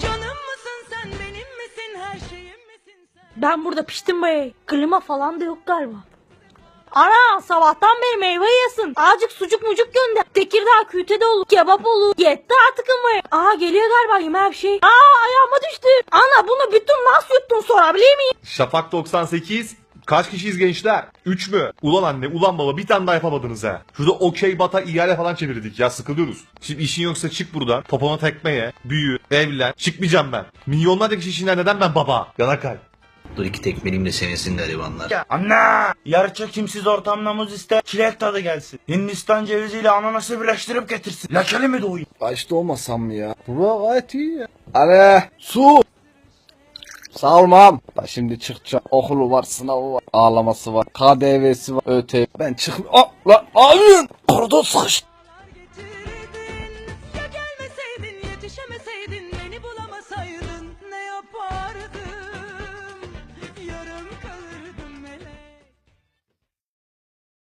Canım mısın sen, benim misin, her şeyim misin sen? Ben burada piştim be. Klima falan da yok galiba. Ana sabahtan beri meyve yasın. Azıcık sucuk mucuk gönder. Tekirdağ küte de olur. Kebap olur. Yetti artık ama. Aa geliyor galiba yemeğe bir şey. Aa ayağıma düştü. Ana bunu bütün nasıl yuttun sorabilir miyim? Şafak 98. Kaç kişiyiz gençler? 3 mü? Ulan anne, ulan baba, bir tane daha yapamadınız ha. Şurada okey bata ihale falan çevirdik ya, sıkılıyoruz. Şimdi işin yoksa çık buradan. Popona tekme ye. Büyü. Evlen. Çıkmayacağım ben. Milyonlarca kişi işinden neden ben baba? Yanakay. Dur iki tekmeliyim de sevinsin garibanlar. Anne! Yarıça kimsiz ortamda muz iste, çilek tadı gelsin. Hindistan ceviziyle ananası birleştirip getirsin. Lekeli mi doğayım? Başta olmasam mı ya? Bu gayet iyi ya. Abi su. Sağ ol mam. Da şimdi çıkacağım. Okulu var, sınavı var, ağlaması var, KDV'si var, ÖTV. Ben çıkmıyorum. Lan abi! Koridor sıkıştı.